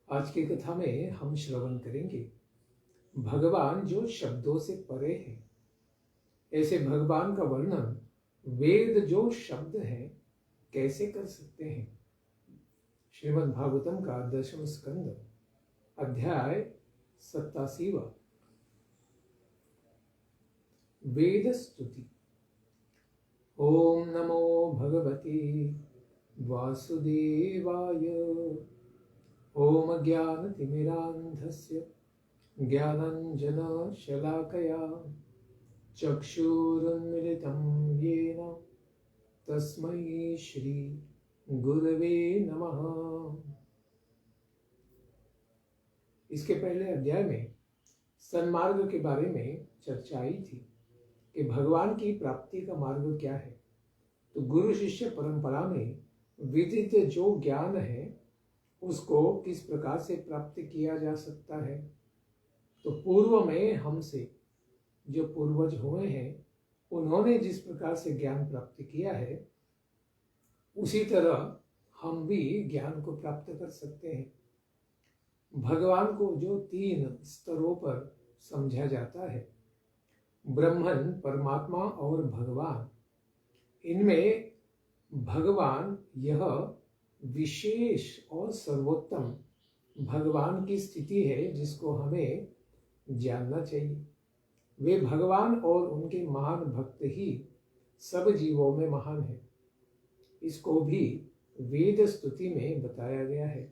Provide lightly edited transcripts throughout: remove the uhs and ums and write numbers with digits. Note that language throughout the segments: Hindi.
आज की कथा में हम श्रवण करेंगे भगवान जो शब्दों से परे हैं। ऐसे भगवान का वर्णन वेद जो शब्द हैं कैसे कर सकते हैं। श्रीमद् भागवतम का 10वां स्कंद अध्याय 87। वेद स्तुति। ओम नमो भगवते वासुदेवाय। ओम ज्ञानतिमिरान्धस्य ज्ञानाञ्जनशलाकया चक्षुरुन्मिलितं येन तस्मै श्री गुरवे नमः। इसके पहले अध्याय में सन्मार्ग के बारे में चर्चा आई थी कि भगवान की प्राप्ति का मार्ग क्या है। तो गुरु शिष्य परंपरा में विदित जो ज्ञान है उसको किस प्रकार से प्राप्त किया जा सकता है। तो पूर्व में हमसे जो पूर्वज हुए हैं उन्होंने जिस प्रकार से ज्ञान प्राप्त किया है उसी तरह हम भी ज्ञान को प्राप्त कर सकते हैं। भगवान को जो 3 स्तरों पर समझा जाता है, ब्रह्मन, परमात्मा और भगवान, इनमें भगवान यह विशेष और सर्वोत्तम भगवान की स्थिति है जिसको हमें जानना चाहिए। वे भगवान और उनके महान भक्त ही सब जीवों में महान है। इसको भी वेद स्तुति में बताया गया है।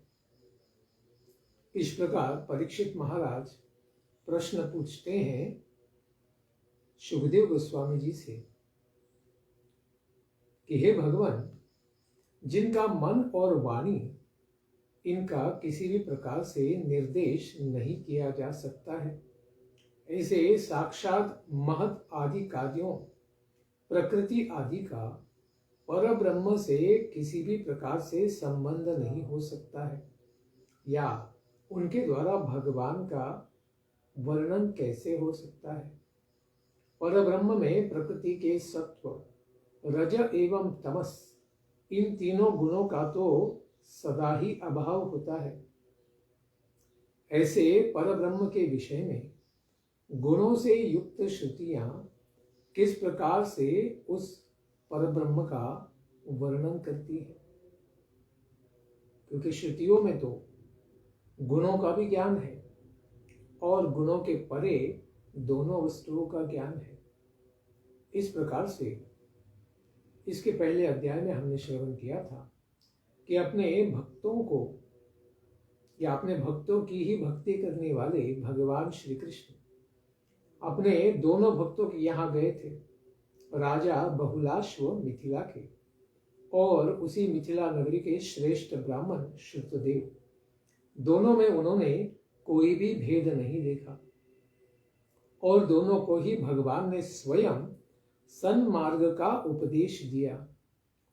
इस प्रकार परीक्षित महाराज प्रश्न पूछते हैं शुकदेव गोस्वामी जी से कि हे भगवान, जिनका मन और वाणी इनका किसी भी प्रकार से निर्देश नहीं किया जा सकता है, ऐसे साक्षात महत आदि कार्यों, प्रकृति आदि का पर ब्रह्म से किसी भी प्रकार से संबंध नहीं हो सकता है, या उनके द्वारा भगवान का वर्णन कैसे हो सकता है। पर ब्रह्म में प्रकृति के सत्व, रज एवं तमस, इन तीनों गुणों का तो सदा ही अभाव होता है। ऐसे परब्रह्म के विषय में गुणों से युक्त श्रुतियां किस प्रकार से उस परब्रह्म का वर्णन करती है, क्योंकि श्रुतियों में तो गुणों का भी ज्ञान है और गुणों के परे दोनों वस्तुओं का ज्ञान है। इस प्रकार से इसके पहले अध्याय में हमने श्रवण किया था कि अपने भक्तों को या अपने भक्तों की ही भक्ति करने वाले भगवान श्री कृष्ण अपने दोनों भक्तों के यहाँ गए थे, राजा बहुलाश्व मिथिला के और उसी मिथिला नगरी के श्रेष्ठ ब्राह्मण श्रुतदेव। दोनों में उन्होंने कोई भी भेद नहीं देखा और दोनों को ही भगवान ने स्वयं सन्मार्ग का उपदेश दिया।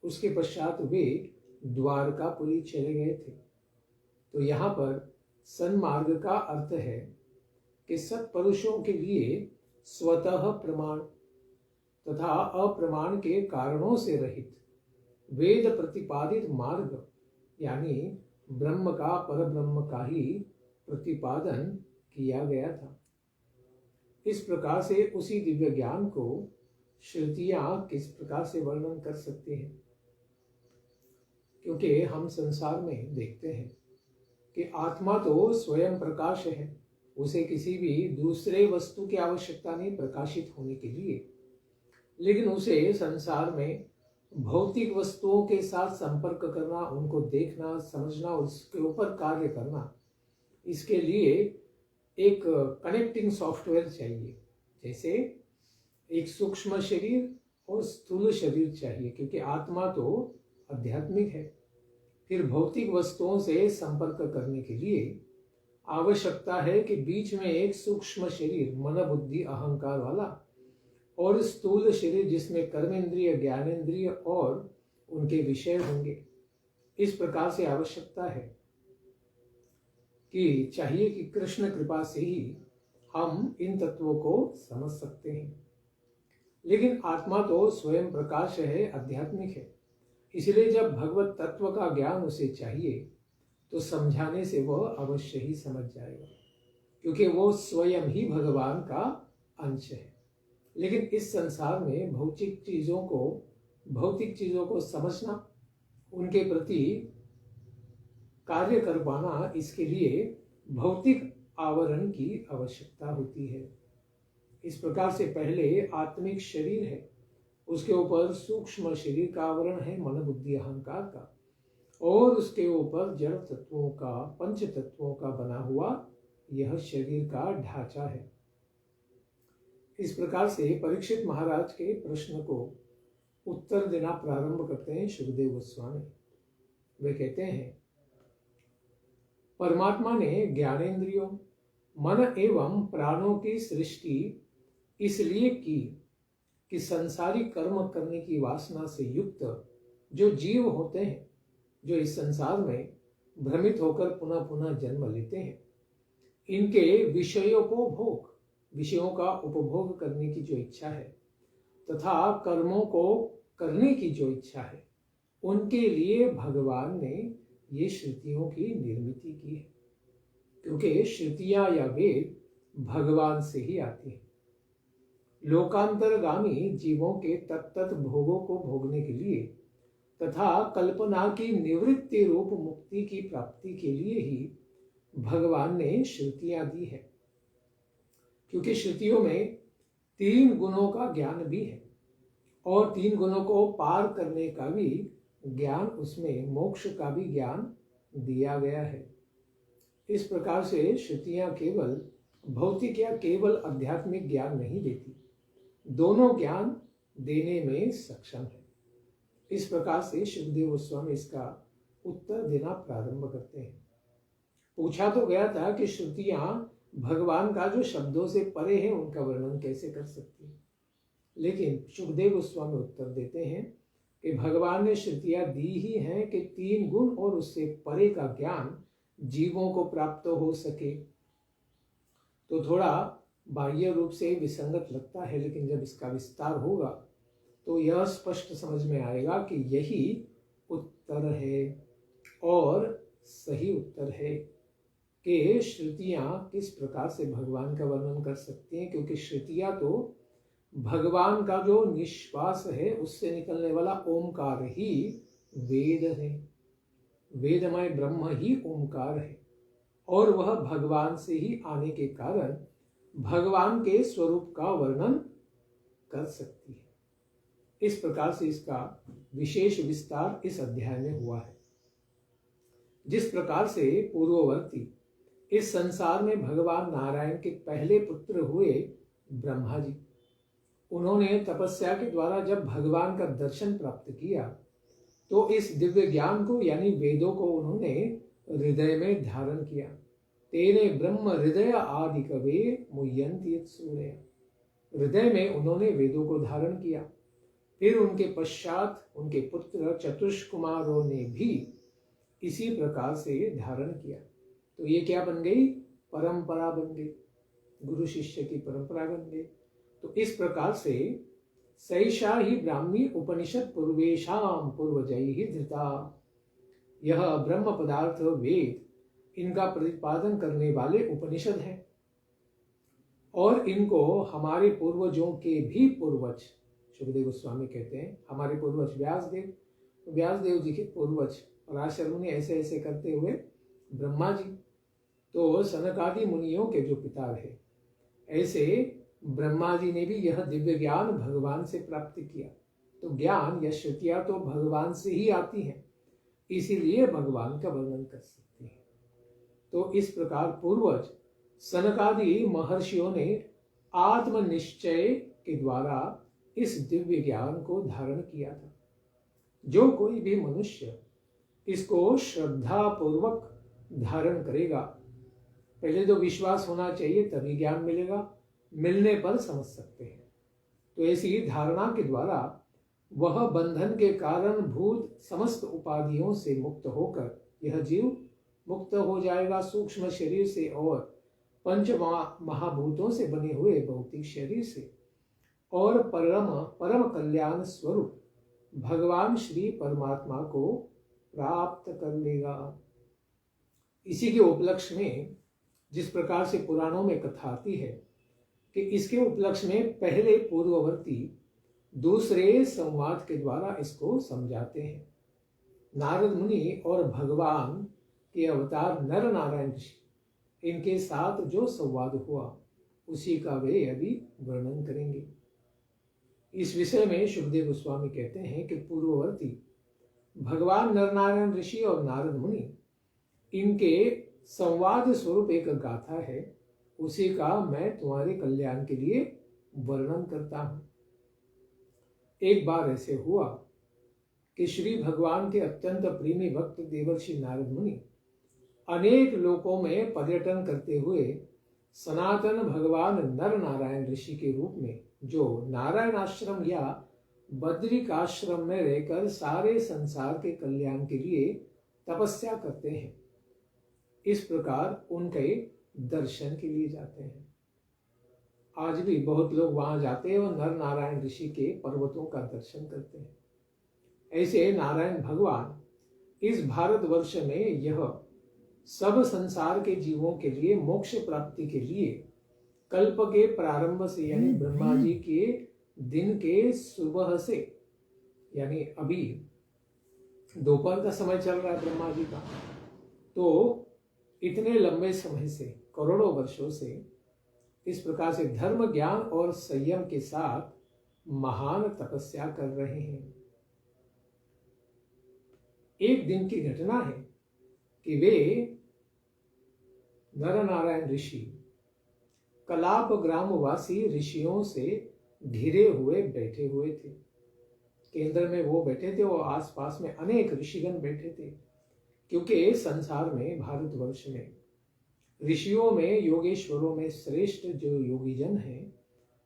उसके पश्चात वे द्वारकापुरी चले गए थे। तो यहाँ पर सन्मार्ग का अर्थ है कि सत्पुरुषों के लिए स्वतः प्रमाण तथा अप्रमाण के कारणों से रहित वेद प्रतिपादित मार्ग, यानी ब्रह्म का, परब्रह्म का ही प्रतिपादन किया गया था। इस प्रकार से उसी दिव्य ज्ञान को श्रुतियां किस प्रकार से वर्णन कर सकते हैं, क्योंकि हम संसार में देखते हैं कि आत्मा तो स्वयं प्रकाश है, उसे किसी भी दूसरे वस्तु की आवश्यकता नहीं प्रकाशित होने के लिए, लेकिन उसे संसार में भौतिक वस्तुओं के साथ संपर्क करना, उनको देखना, समझना, उसके ऊपर कार्य करना, इसके लिए एक कनेक्टिंग सॉफ्टवेयर चाहिए। जैसे एक सूक्ष्म शरीर और स्थूल शरीर चाहिए, क्योंकि आत्मा तो आध्यात्मिक है। फिर भौतिक वस्तुओं से संपर्क करने के लिए आवश्यकता है कि बीच में एक सूक्ष्म शरीर, मन बुद्धि अहंकार वाला, और स्थूल शरीर जिसमें कर्मेंद्रिय, ज्ञानेंद्रिय और उनके विषय होंगे। इस प्रकार से आवश्यकता है कि चाहिए कि कृष्ण कृपा से ही हम इन तत्वों को समझ सकते हैं। लेकिन आत्मा तो स्वयं प्रकाश है, आध्यात्मिक है। इसलिए जब भगवत तत्व का ज्ञान उसे चाहिए तो समझाने से वह अवश्य ही समझ जाएगा, क्योंकि वो स्वयं ही भगवान का अंश है। लेकिन इस संसार में भौतिक चीजों को समझना, उनके प्रति कार्य कर पाना, इसके लिए भौतिक आवरण की आवश्यकता होती है। इस प्रकार से पहले आत्मिक शरीर है, उसके ऊपर सूक्ष्म शरीर का आवरण है मन बुद्धि अहंकार का, और उसके ऊपर जड़ तत्वों का, पंच तत्वों का बना हुआ यह शरीर का ढांचा है। इस प्रकार से परीक्षित महाराज के प्रश्न को उत्तर देना प्रारंभ करते हैं शुकदेव गोस्वामी। वे कहते हैं, परमात्मा ने ज्ञानेंद्रियों, मन एवं प्राणों की सृष्टि इसलिए की कि संसारिक कर्म करने की वासना से युक्त जो जीव होते हैं, जो इस संसार में भ्रमित होकर पुनः पुनः जन्म लेते हैं, इनके विषयों का उपभोग करने की जो इच्छा है तथा कर्मों को करने की जो इच्छा है, उनके लिए भगवान ने ये श्रुतियों की निर्मित की है। क्योंकि श्रुतियां या वेद भगवान से ही आती है। लोकांतरगामी जीवों के तत्त भोगों को भोगने के लिए तथा कल्पना की निवृत्ति रूप मुक्ति की प्राप्ति के लिए ही भगवान ने श्रुतियां दी है। क्योंकि श्रुतियों में 3 गुणों का ज्ञान भी है और 3 गुणों को पार करने का भी ज्ञान, उसमें मोक्ष का भी ज्ञान दिया गया है। इस प्रकार से श्रुतियां केवल भौतिक या केवल आध्यात्मिक ज्ञान नहीं देती, दोनों ज्ञान देने में सक्षम है। इस प्रकार से शुकदेव गोस्वामी इसका उत्तर देना प्रारंभ करते हैं। पूछा तो गया था कि श्रुतियां भगवान का जो शब्दों से परे है उनका वर्णन कैसे कर सकती है, लेकिन शुकदेव गोस्वामी उत्तर देते हैं कि भगवान ने श्रुतियां दी ही हैं कि 3 गुण और उससे परे का ज्ञान जीवों को प्राप्त हो सके। तो थोड़ा बाह्य रूप से विसंगत लगता है, लेकिन जब इसका विस्तार होगा तो यह स्पष्ट समझ में आएगा कि यही उत्तर है और सही उत्तर है कि श्रुतियां किस प्रकार से भगवान का वर्णन कर सकती हैं। क्योंकि श्रुतियां तो भगवान का जो निश्वास है उससे निकलने वाला ओमकार ही वेद है। वेदमय ब्रह्म ही ओमकार है और वह भगवान से ही आने के कारण भगवान के स्वरूप का वर्णन कर सकती है। इस प्रकार से इसका विशेष विस्तार इस अध्याय में हुआ है। जिस प्रकार से पूर्ववर्ती इस संसार में भगवान नारायण के पहले पुत्र हुए ब्रह्मा जी, उन्होंने तपस्या के द्वारा जब भगवान का दर्शन प्राप्त किया तो इस दिव्य ज्ञान को यानी वेदों को उन्होंने हृदय में धारण किया। तेने ब्रह्म हृदय आदि कवे मुह्यन्ति सूर्य, हृदय में उन्होंने वेदों को धारण किया। फिर उनके पश्चात उनके पुत्र चतुष्कुमारों ने भी इसी प्रकार से धारण किया। तो ये क्या बन गई? परंपरा बन गई, गुरु शिष्य की परंपरा बन गई। तो इस प्रकार से सैषा ही ब्राह्मी उपनिषद पूर्वेशाम पूर्वजै ही धृता, यह ब्रह्म पदार्थ वेद इनका प्रतिपादन करने वाले उपनिषद हैं और इनको हमारे पूर्वजों के भी पूर्वज, शुकदेव गोस्वामी कहते हैं हमारे पूर्वज व्यासदेव जी के पूर्वज पराशर मुनि ऐसे ऐसे करते हुए ब्रह्मा जी, तो सनकादि मुनियों के जो पिता रहे, ऐसे ब्रह्मा जी ने भी यह दिव्य ज्ञान भगवान से प्राप्त किया। तो ज्ञान या श्रुतियां तो भगवान से ही आती हैं, इसीलिए भगवान का वर्णन कर सकते हैं। तो इस प्रकार पूर्वज सनकादि महर्षियों ने आत्मनिश्चय के द्वारा इस दिव्य ज्ञान को धारण किया था। जो कोई भी मनुष्य इसको श्रद्धा पूर्वक धारण करेगा, पहले तो विश्वास होना चाहिए तभी ज्ञान मिलेगा, मिलने पर समझ सकते हैं। तो ऐसी धारणा के द्वारा वह बंधन के कारण भूत समस्त उपाधियों से मुक्त होकर यह जीव मुक्त हो जाएगा सूक्ष्म शरीर से और पंच महाभूतों से बने हुए भौतिक शरीर से, और परम कल्याण स्वरूप भगवान श्री परमात्मा को प्राप्त कर लेगा। इसी के उपलक्ष्य में जिस प्रकार से पुराणों में कथा आती है कि इसके उपलक्ष्य में पहले पूर्ववर्ती दूसरे संवाद के द्वारा इसको समझाते हैं। नारद मुनि और भगवान के अवतार नर नारायण ऋषि, इनके साथ जो संवाद हुआ उसी का वे अभी वर्णन करेंगे। इस विषय में सुखदेव गोस्वामी कहते हैं कि पूर्ववर्ती भगवान नरनारायण ऋषि और नारद मुनि, इनके संवाद स्वरूप एक गाथा है, उसी का मैं तुम्हारे कल्याण के लिए वर्णन करता हूं। एक बार ऐसे हुआ कि श्री भगवान के अत्यंत प्रेमी भक्त देवर्षि नारद मुनि अनेक लोकों में पर्यटन करते हुए सनातन भगवान नर नारायण ऋषि के रूप में, जो नारायण आश्रम या बद्रिक आश्रम में रहकर सारे संसार के कल्याण के लिए तपस्या करते हैं, इस प्रकार उनके दर्शन के लिए जाते हैं। आज भी बहुत लोग वहां जाते हैं और नर नारायण ऋषि के पर्वतों का दर्शन करते हैं। ऐसे नारायण भगवान इस भारतवर्ष में यह सब संसार के जीवों के लिए मोक्ष प्राप्ति के लिए कल्प के प्रारंभ से, यानी ब्रह्मा जी के दिन के सुबह से, यानी अभी दोपहर का समय चल रहा है ब्रह्मा जी का, तो इतने लंबे समय से, करोड़ों वर्षों से इस प्रकार से धर्म, ज्ञान और संयम के साथ महान तपस्या कर रहे हैं। एक दिन की घटना है कि वे नर नारायण ऋषि कलाप ग्रामवासी ऋषियों से घिरे हुए बैठे हुए थे। केंद्र में वो बैठे थे और आसपास में अनेक ऋषिगण बैठे थे, क्योंकि संसार में, भारतवर्ष में ऋषियों में, योगेश्वरों में श्रेष्ठ जो योगीजन हैं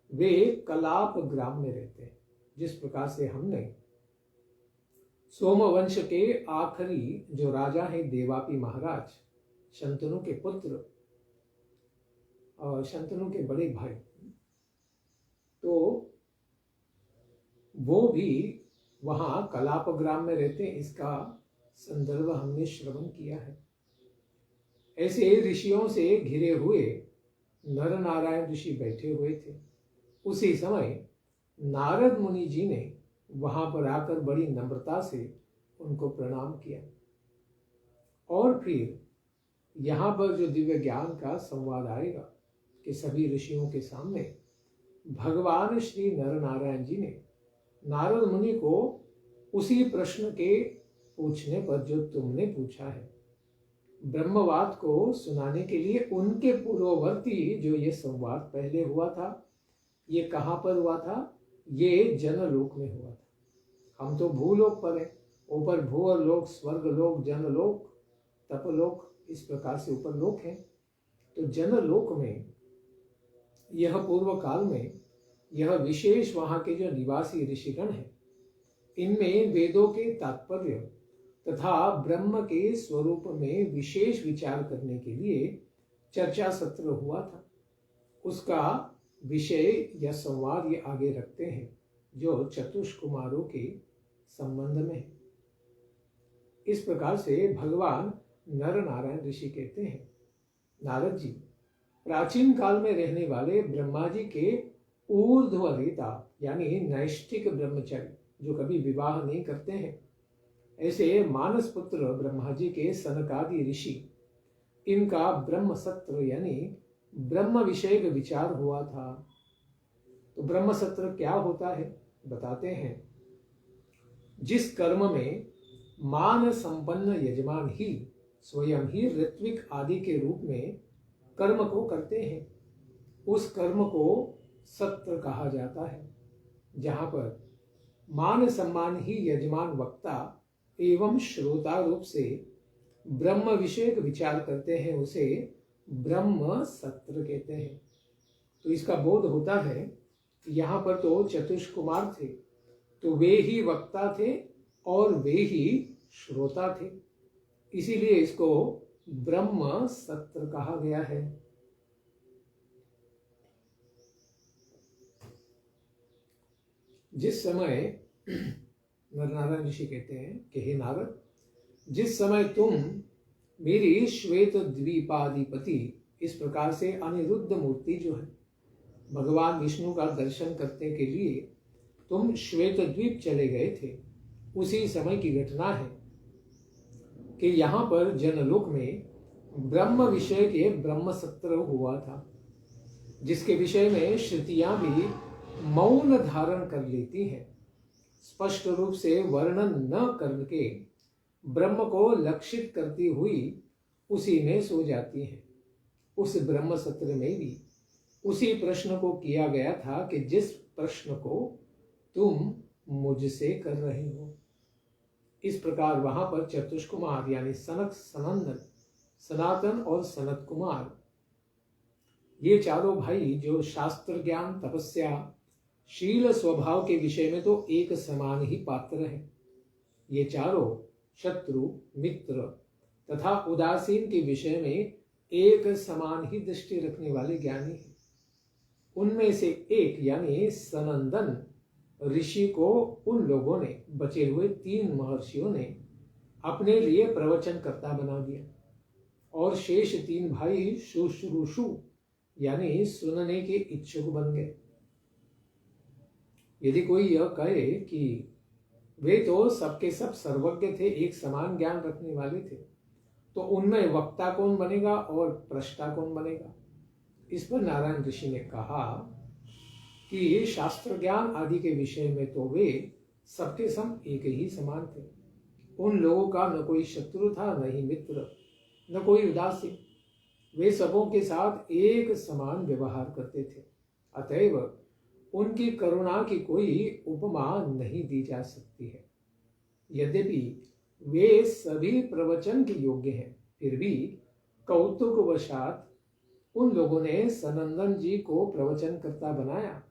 वे कलाप ग्राम में रहते हैं। जिस प्रकार से हमने सोमवंश के आखिरी जो राजा हैं देवापी महाराज, शंतनु के पुत्र और शंतनु के बड़े भाई, तो वो भी वहां कलाप ग्राम में रहते हैं, इसका संदर्भ हमने श्रवण किया है। ऐसे ऋषियों से घिरे हुए नर नारायण ऋषि बैठे हुए थे। उसी समय नारद मुनि जी ने वहां पर आकर बड़ी नम्रता से उनको प्रणाम किया और फिर यहाँ पर जो दिव्य ज्ञान का संवाद आएगा कि सभी ऋषियों के सामने भगवान श्री नर नारायण जी ने नारद मुनि को उसी प्रश्न के पूछने पर जो तुमने पूछा है, ब्रह्मवाद को सुनाने के लिए उनके पूर्ववर्ती जो ये संवाद पहले हुआ था, ये कहाँ पर हुआ था? ये जनलोक में हुआ था। हम तो भूलोक पर हैं, ऊपर भूअर लोक, स्वर्ग लोक, जनलोक, तपलोक, इस प्रकार से ऊपर लोक हैं। तो जनलोक में यह पूर्व काल में यह विशेष वहाँ के जो निवासी ऋषिगण हैं, इनमें वेदों के तात्पर्य तथा ब्रह्म के स्वरूप में विशेष विचार करने के लिए चर्चा सत्र हुआ था। उसका विषय या संवाद ये आगे रखते हैं जो चतुष्कुमारों के संबंध में है। इस प्रकार से भगवान नर नारायण ऋषि कहते हैं, नारद जी, प्राचीन काल में रहने वाले ब्रह्मा जी के ऊर्ध्वरेता यानी नैष्ठिक ब्रह्मचारी जो कभी विवाह नहीं करते हैं, ऐसे मानस पुत्र ब्रह्मा जी के सनकादि ऋषि, इनका ब्रह्म सत्र यानी ब्रह्म विषयक विचार हुआ था। तो ब्रह्म सत्र क्या होता है बताते हैं। जिस कर्म में मान संपन्न यजमान ही स्वयं ही ऋत्विक आदि के रूप में कर्म को करते हैं, उस कर्म को सत्र कहा जाता है। जहां पर मान सम्मान ही यजमान वक्ता एवं श्रोता रूप से ब्रह्म विषयक विचार करते हैं, उसे ब्रह्म सत्र कहते हैं। तो इसका बोध होता है कि यहाँ पर तो चतुष्कुमार थे, तो वे ही वक्ता थे और वे ही श्रोता थे, इसीलिए इसको ब्रह्म सत्र कहा गया है। जिस समय नर नारायण ऋषि कहते हैं कि हे नारद, जिस समय तुम मेरी श्वेत द्वीपाधिपति, इस प्रकार से अनिरुद्ध मूर्ति जो है, भगवान विष्णु का दर्शन करने के लिए तुम श्वेत द्वीप चले गए थे, उसी समय की घटना है कि यहाँ पर जनलोक में ब्रह्म विषय के ब्रह्म सत्र हुआ था, जिसके विषय में श्रुतियां भी मौन धारण कर लेती हैं, स्पष्ट रूप से वर्णन न करके ब्रह्म को लक्षित करती हुई उसी में सो जाती हैं। उस ब्रह्म सत्र में भी उसी प्रश्न को किया गया था कि जिस प्रश्न को तुम मुझसे कर रहे हो। इस प्रकार वहां पर चतुष्कुमार यानी सनक, सनंदन, सनातन और सनत कुमार, ये चारों भाई जो शास्त्र ज्ञान, तपस्या, शील, स्वभाव के विषय में तो एक समान ही पात्र हैं। ये चारों शत्रु, मित्र तथा उदासीन के विषय में एक समान ही दृष्टि रखने वाले ज्ञानी हैं। उनमें से एक यानी सनंदन ऋषि को उन लोगों ने, बचे हुए 3 महर्षियों ने अपने लिए प्रवचनकर्ता बना दिया और शेष 3 भाई शुश्रूषु यानी सुनने के इच्छुक बन गए। यदि कोई यह कहे कि वे तो सबके सब सर्वज्ञ थे, एक समान ज्ञान रखने वाले थे, तो उनमें वक्ता कौन बनेगा और प्रष्टा कौन बनेगा? इस पर नारायण ऋषि ने कहा कि शास्त्र ज्ञान आदि के विषय में तो वे सबके सब एक ही समान थे। उन लोगों का न कोई शत्रु था, न ही मित्र, न कोई उदासीन। वे सबों के साथ एक समान व्यवहार करते थे। अतएव उनकी करुणा की कोई उपमा नहीं दी जा सकती है। यद्यपि वे सभी प्रवचन के योग्य हैं, फिर भी कौतुकवशात उन लोगों ने सनंदन जी को प्रवचनकर्ता बनाया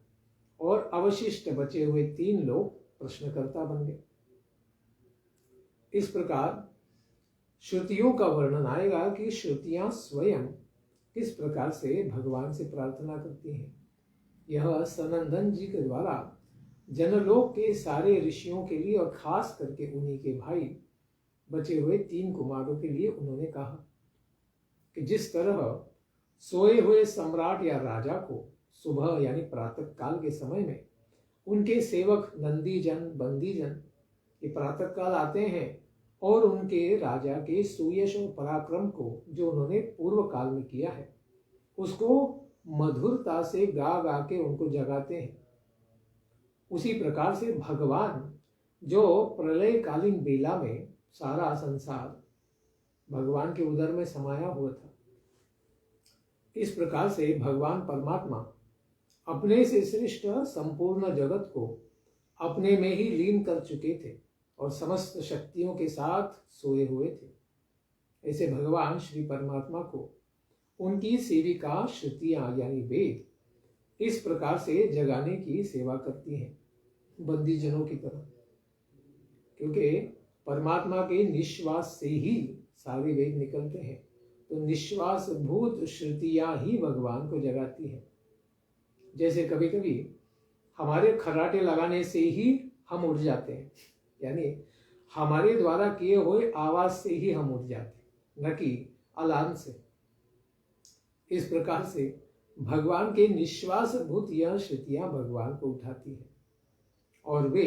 और अवशिष्ट बचे हुए 3 लोग प्रश्नकर्ता बन गए। इस प्रकार श्रुतियों का वर्णन आएगा कि श्रुतियां स्वयं किस प्रकार से भगवान से प्रार्थना करती हैं। यह सनंदन जी के द्वारा जनलोक के सारे ऋषियों के लिए और खास करके उन्हीं के भाई बचे हुए 3 कुमारों के लिए उन्होंने कहा कि जिस तरह सोए हुए सम्राट या राजा को सुबह यानी प्रातः काल के समय में उनके सेवक नंदीजन, बंदीजन ये प्रातः काल आते हैं और उनके राजा के सुयश और पराक्रम को जो उन्होंने पूर्व काल में किया है उसको मधुरता से गा गा के उनको जगाते हैं, उसी प्रकार से भगवान जो प्रलय कालीन बेला में सारा संसार भगवान के उदर में समाया हुआ था, इस प्रकार से भगवान परमात्मा अपने से श्रेष्ठ संपूर्ण जगत को अपने में ही लीन कर चुके थे और समस्त शक्तियों के साथ सोए हुए थे। ऐसे भगवान श्री परमात्मा को उनकी सेविका श्रुतियां यानी वेद इस प्रकार से जगाने की सेवा करती हैं, बंदीजनों की तरह, क्योंकि परमात्मा के निश्वास से ही सारे वेद निकलते हैं। तो निश्वास भूत श्रुतियां ही भगवान को जगाती हैं। जैसे कभी कभी हमारे खर्राटे लगाने से ही हम उठ जाते हैं, यानी हमारे द्वारा किए हुए आवाज से ही हम उठ जाते हैं, न कि अलार्म से। इस प्रकार से भगवान के निश्वास भूत यह श्रुतियां भगवान को उठाती हैं और वे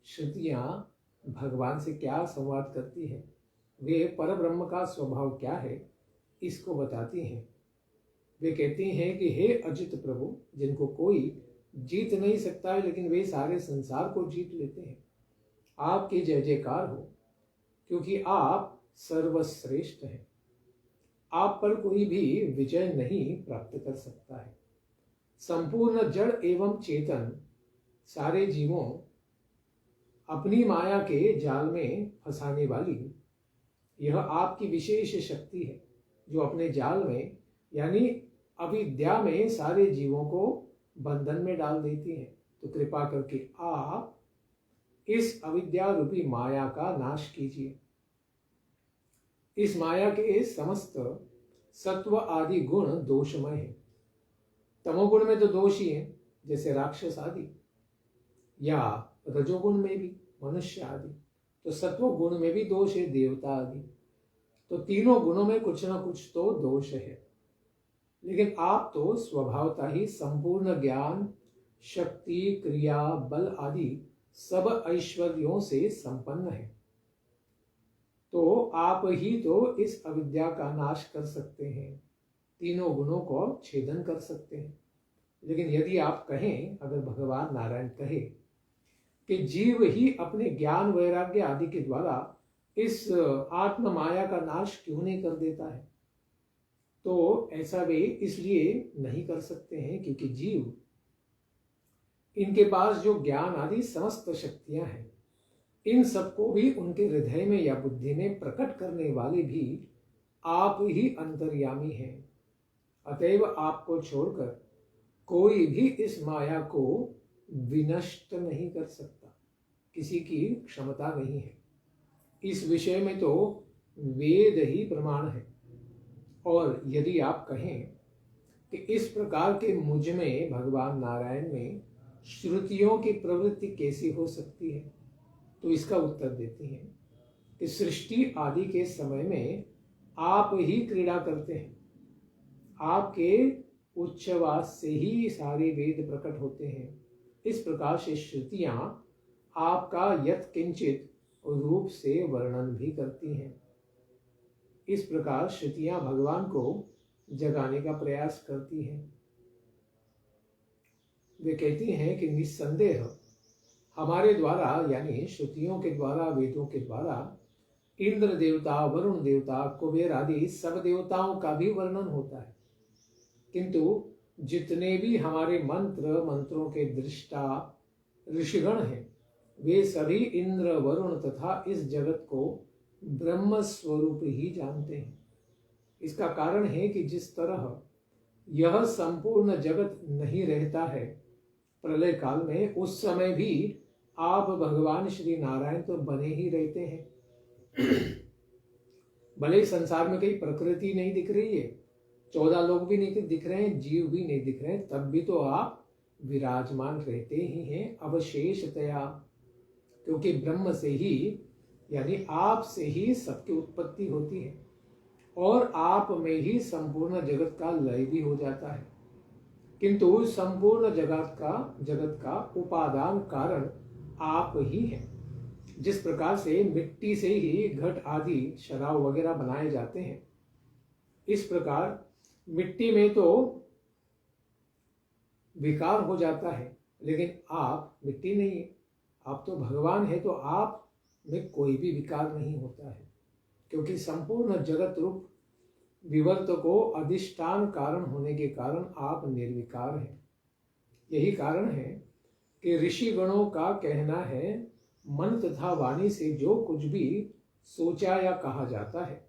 श्रुतियां भगवान से क्या संवाद करती हैं, वे परब्रह्म का स्वभाव क्या है इसको बताती हैं। वे कहती हैं कि हे अजित प्रभु, जिनको कोई जीत नहीं सकता है लेकिन वे सारे संसार को जीत लेते हैं, आपकी जय जयकार हो, क्योंकि आप सर्वश्रेष्ठ हैं। आप पर कोई भी विजय नहीं प्राप्त कर सकता है। संपूर्ण जड़ एवं चेतन सारे जीवों अपनी माया के जाल में फंसाने वाली यह आपकी विशेष शक्ति है, जो अपने जाल में यानी अविद्या में सारे जीवों को बंधन में डाल देती है। तो कृपा करके आप इस अविद्या रूपी माया का नाश कीजिए। इस माया के समस्त सत्व आदि गुण दोषमय है। तमोगुण में तो दोष ही है, जैसे राक्षस आदि, या रजोगुण में भी मनुष्य आदि। तो सत्व गुण में भी दोष है, देवता आदि। तो तीनों गुणों में कुछ ना कुछ तो दोष है, लेकिन आप तो स्वभावतः ही संपूर्ण ज्ञान, शक्ति, क्रिया, बल आदि सब ऐश्वर्यों से संपन्न है। तो आप ही तो इस अविद्या का नाश कर सकते हैं, तीनों गुणों को छेदन कर सकते हैं। लेकिन यदि आप कहें, अगर भगवान नारायण कहे कि जीव ही अपने ज्ञान, वैराग्य आदि के द्वारा इस आत्म माया का नाश क्यों नहीं कर देता है, तो ऐसा वे इसलिए नहीं कर सकते हैं क्योंकि जीव, इनके पास जो ज्ञान आदि समस्त शक्तियां हैं, इन सबको भी उनके हृदय में या बुद्धि में प्रकट करने वाले भी आप ही अंतर्यामी हैं। अतएव आपको छोड़कर कोई भी इस माया को विनष्ट नहीं कर सकता, किसी की क्षमता नहीं है। इस विषय में तो वेद ही प्रमाण है। और यदि आप कहें कि इस प्रकार के मुझ में, भगवान नारायण में श्रुतियों की प्रवृत्ति कैसी हो सकती है, तो इसका उत्तर देती हैं कि सृष्टि आदि के समय में आप ही क्रीड़ा करते हैं, आपके उच्छ्वास से ही सारे वेद प्रकट होते हैं। इस प्रकार से श्रुतियां आपका यत्किंचित रूप से वर्णन भी करती हैं। इस प्रकार श्रुतियां भगवान को जगाने का प्रयास करती हैं। वे कहती हैं कि निस्संदेह हमारे द्वारा, यानी श्रुतियों के द्वारा, वेदों के द्वारा इंद्र देवता, वरुण देवता, कुबेर आदि सब देवताओं का भी वर्णन होता है, किंतु जितने भी हमारे मंत्रों के दृष्टा ऋषिगण हैं, वे सभी इंद्र, वरुण तथा इस जगत को ब्रह्म स्वरूप ही जानते हैं। इसका कारण है कि जिस तरह यह संपूर्ण जगत नहीं रहता है प्रलय काल में, उस समय भी आप भगवान श्री नारायण तो बने ही रहते हैं। भले संसार में कहीं प्रकृति नहीं दिख रही है, 14 लोग भी नहीं दिख रहे हैं, जीव भी नहीं दिख रहे हैं, तब भी तो आप विराजमान रहते ही हैं अवशेषतया, क्योंकि ब्रह्म से ही, यानी आप से ही सबकी उत्पत्ति होती है और आप में ही संपूर्ण जगत का लय भी हो जाता है। किंतु संपूर्ण जगत का उपादान कारण आप ही हैं। जिस प्रकार से मिट्टी से ही घट आदि, शराब वगैरह बनाए जाते हैं, इस प्रकार मिट्टी में तो विकार हो जाता है, लेकिन आप मिट्टी नहीं है, आप तो भगवान है, तो आप में कोई भी विकार नहीं होता है, क्योंकि संपूर्ण जगत रूप विवर्त को अधिष्ठान कारण होने के कारण आप निर्विकार हैं। यही कारण है कि ऋषि गणों का कहना है, मन तथा वाणी से जो कुछ भी सोचा या कहा जाता है,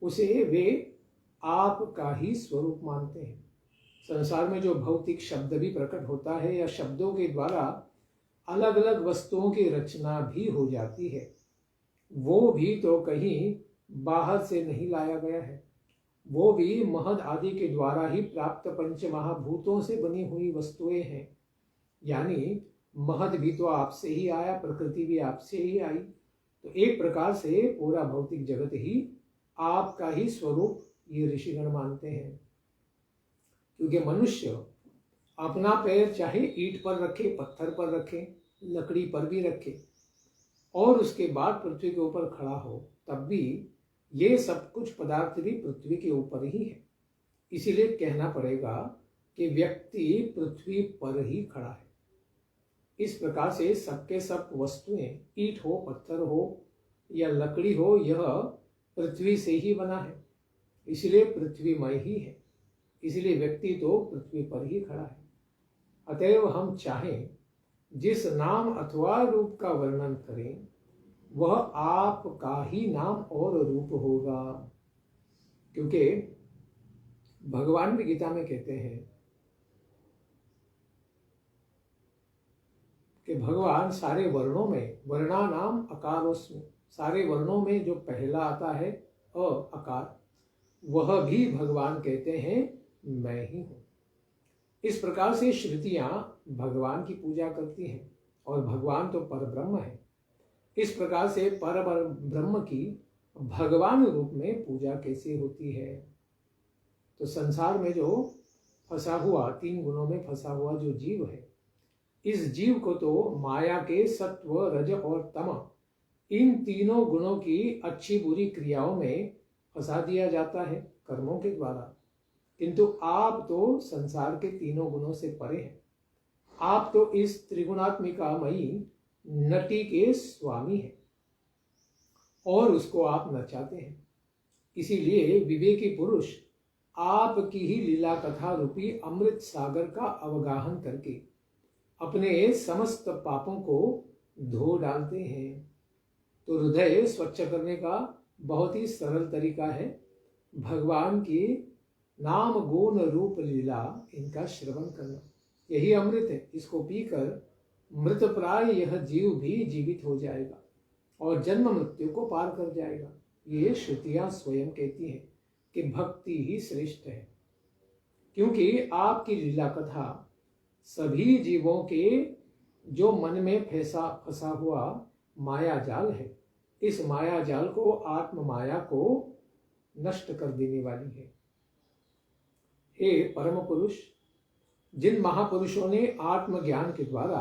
उसे वे आपका ही स्वरूप मानते हैं। संसार में जो भौतिक शब्द भी प्रकट होता है या शब्दों के द्वारा अलग अलग वस्तुओं की रचना भी हो जाती है, वो भी तो कहीं बाहर से नहीं लाया गया है, वो भी महद आदि के द्वारा ही प्राप्त पंच महाभूतों से बनी हुई वस्तुएं हैं। यानी महद भी तो आपसे ही आया, प्रकृति भी आपसे ही आई, तो एक प्रकार से पूरा भौतिक जगत ही आपका ही स्वरूप ये ऋषिगण मानते हैं। क्योंकि मनुष्य अपना पैर चाहे ईंट पर रखे, पत्थर पर रखे, लकड़ी पर भी रखे और उसके बाद पृथ्वी के ऊपर खड़ा हो, तब भी ये सब कुछ पदार्थ भी पृथ्वी के ऊपर ही है। इसीलिए कहना पड़ेगा कि व्यक्ति पृथ्वी पर ही खड़ा है। इस प्रकार से सबके सब वस्तुएं, ईंट हो, पत्थर हो या लकड़ी हो, यह पृथ्वी से ही बना है, इसलिए पृथ्वीमय ही है, इसलिए व्यक्ति तो पृथ्वी पर ही खड़ा है। अतएव हम चाहें जिस नाम अथवा रूप का वर्णन करें, वह आपका ही नाम और रूप होगा। क्योंकि भगवान भी गीता में कहते हैं कि भगवान सारे वर्णों में, वर्णा नाम अकारोस्मि, सारे वर्णों में जो पहला आता है अकार, वह भी भगवान कहते हैं मैं ही हूं। इस प्रकार से श्रुतियां भगवान की पूजा करती हैं और भगवान तो परब्रह्म है। इस प्रकार से पर ब्रह्म की भगवान रूप में पूजा कैसे होती है। तो संसार में जो फंसा हुआ, 3 गुणों में फंसा हुआ जो जीव है, इस जीव को तो माया के सत्व, रज और तम, इन तीनों गुणों की अच्छी बुरी क्रियाओं में फंसा दिया जाता है कर्मों के द्वारा। किंतु आप तो संसार के तीनों गुणों से परे हैं। आप तो इस त्रिगुणात्मिकामयी नटी के स्वामी हैं और उसको आप नचाते हैं। इसीलिए विवेकी पुरुष आपकी ही लीला कथा रूपी अमृत सागर का अवगाहन करके अपने समस्त पापों को धो डालते हैं। तो हृदय स्वच्छ करने का बहुत ही सरल तरीका है भगवान की नाम गुण रूप लीला, इनका श्रवण करना। यही अमृत है। इसको पीकर मृत प्राय यह जीव भी जीवित हो जाएगा और जन्म मृत्यु को पार कर जाएगा। ये श्रुतियां स्वयं कहती हैं कि भक्ति ही श्रेष्ठ है, क्योंकि आपकी लीला कथा सभी जीवों के जो मन में फंसा हुआ माया जाल है, इस माया जाल को, आत्म माया को नष्ट कर देने वाली है। हे परम पुरुष, जिन महापुरुषों ने आत्मज्ञान के द्वारा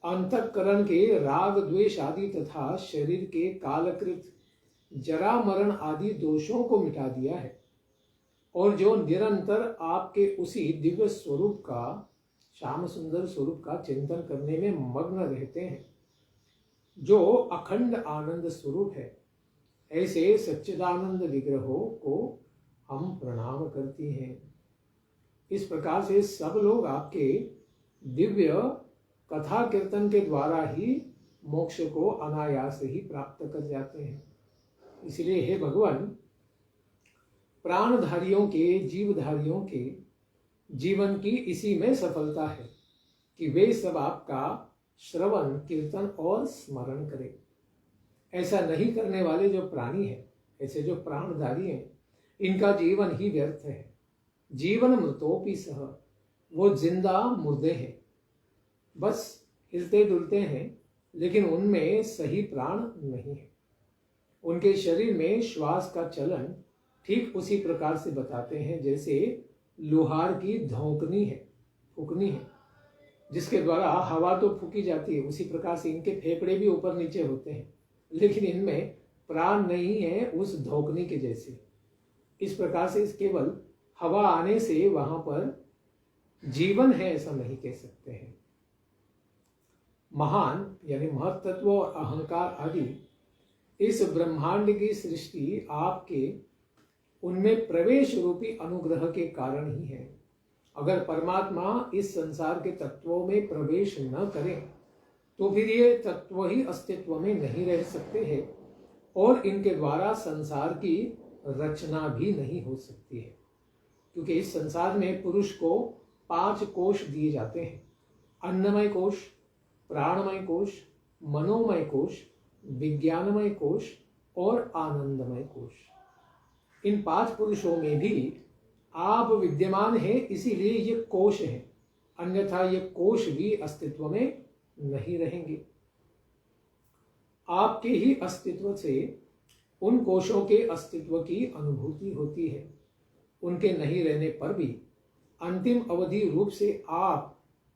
अंतःकरण के राग द्वेष आदि तथा शरीर के कालकृत जरा मरण आदि दोषों को मिटा दिया है और जो निरंतर आपके उसी दिव्य स्वरूप का, श्याम सुंदर स्वरूप का चिंतन करने में मग्न रहते हैं, जो अखंड आनंद स्वरूप है, ऐसे सच्चिदानंद विग्रहों को हम प्रणाम करती हैं। इस प्रकार से सब लोग आपके दिव्य कथा कीर्तन के द्वारा ही मोक्ष को अनायास ही प्राप्त कर जाते हैं। इसलिए हे भगवान, प्राणधारियों के, जीवधारियों के जीवन की इसी में सफलता है कि वे सब आपका श्रवण, कीर्तन और स्मरण करें। ऐसा नहीं करने वाले जो प्राणी हैं, ऐसे जो प्राणधारी हैं, इनका जीवन ही व्यर्थ है। जीवन मृतोपि सह, वो जिंदा मुर्दे हैं, बस हिलते डुलते हैं, लेकिन उनमें सही प्राण नहीं है। उनके शरीर में श्वास का चलन ठीक उसी प्रकार से बताते हैं जैसे लोहार की धौंकनी है, फूकनी है, जिसके द्वारा हवा तो फूकी जाती है, उसी प्रकार से इनके फेफड़े भी ऊपर नीचे होते हैं, लेकिन इनमें प्राण नहीं है उस धौंकनी के जैसे। इस प्रकार से इस केवल हवा आने से वहां पर जीवन है ऐसा नहीं कह सकते हैं। महान यानी महत्त्व और अहंकार आदि इस ब्रह्मांड की सृष्टि आपके उनमें प्रवेश रूपी अनुग्रह के कारण ही है। अगर परमात्मा इस संसार के तत्वों में प्रवेश न करें तो फिर ये तत्व ही अस्तित्व में नहीं रह सकते हैं और इनके द्वारा संसार की रचना भी नहीं हो सकती है। क्योंकि इस संसार में पुरुष को 5 कोश दिए जाते हैं: अन्नमय कोश, प्राणमय कोश, मनोमय कोश, विज्ञानमय कोश और आनंदमय कोश। इन 5 पुरुषों में भी आप विद्यमान हैं, इसीलिए ये कोश है, अन्यथा ये कोश भी अस्तित्व में नहीं रहेंगे। आपके ही अस्तित्व से उन कोशों के अस्तित्व की अनुभूति होती है। उनके नहीं रहने पर भी अंतिम अवधि रूप से आप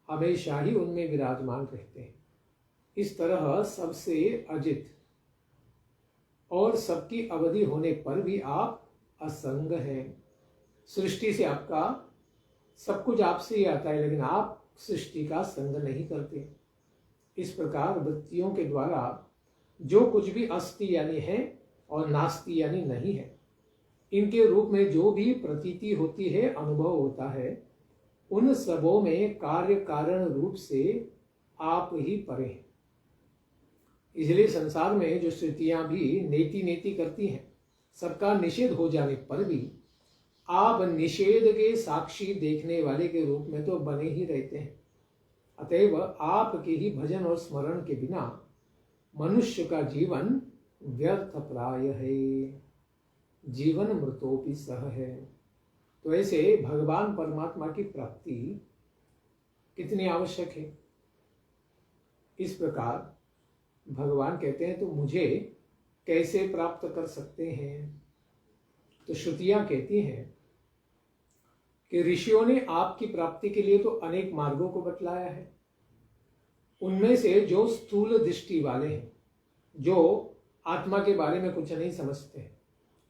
हमेशा ही उनमें विराजमान रहते हैं। इस तरह सबसे अजित और सबकी अवधि होने पर भी आप असंग हैं। सृष्टि से आपका सब कुछ आपसे ही आता है, लेकिन आप सृष्टि का संग नहीं करते। इस प्रकार वृत्तियों के द्वारा जो कुछ भी अस्ति यानी है और नास्ति यानी नहीं है, इनके रूप में जो भी प्रतीति होती है, अनुभव होता है, उन सबों में कार्य कारण रूप से आप ही परे हैं। इसलिए संसार में जो श्रुतियां भी नेति नेति करती हैं, सबका निषेध हो जाने पर भी आप निषेध के साक्षी देखने वाले के रूप में तो बने ही रहते हैं। अतएव आपके ही भजन और स्मरण के बिना मनुष्य का जीवन व्यर्थ प्राय है, जीवन मृतोपि सह है। तो ऐसे भगवान परमात्मा की प्राप्ति कितनी आवश्यक है। इस प्रकार भगवान कहते हैं तो मुझे कैसे प्राप्त कर सकते हैं? तो श्रुतियां कहती हैं कि ऋषियों ने आपकी प्राप्ति के लिए तो अनेक मार्गों को बतलाया है। उनमें से जो स्थूल दृष्टि वाले हैं, जो आत्मा के बारे में कुछ नहीं समझते हैं,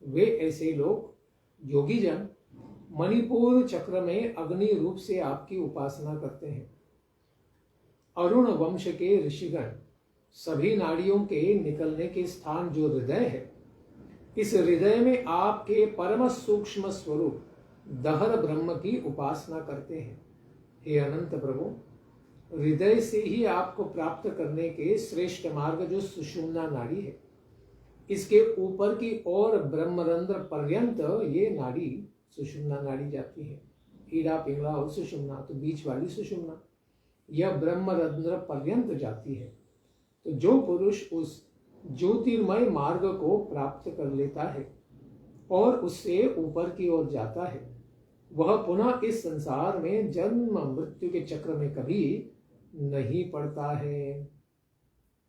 वे ऐसे लोग योगीजन मणिपुर चक्र में अग्नि रूप से आपकी उपासना करते हैं। अरुण वंश के ऋषिगण सभी नाड़ियों के निकलने के स्थान जो हृदय है, इस हृदय में आपके परम सूक्ष्म स्वरूप दहर ब्रह्म की उपासना करते हैं। हे अनंत प्रभु, हृदय से ही आपको प्राप्त करने के श्रेष्ठ मार्ग जो सुषुम्ना नाड़ी है, इसके ऊपर की ओर ब्रह्मरंध्र पर्यंत ये नाड़ी सुषुम्ना नाड़ी जाती है। ईड़ा, पिंगला और सुषुम्ना, तो बीच वाली सुषुम्ना यह ब्रह्मरंध्र पर्यंत जाती है। तो जो पुरुष उस ज्योतिर्मय मार्ग को प्राप्त कर लेता है और उससे ऊपर की ओर जाता है, वह पुनः इस संसार में जन्म मृत्यु के चक्र में कभी नहीं पड़ता है।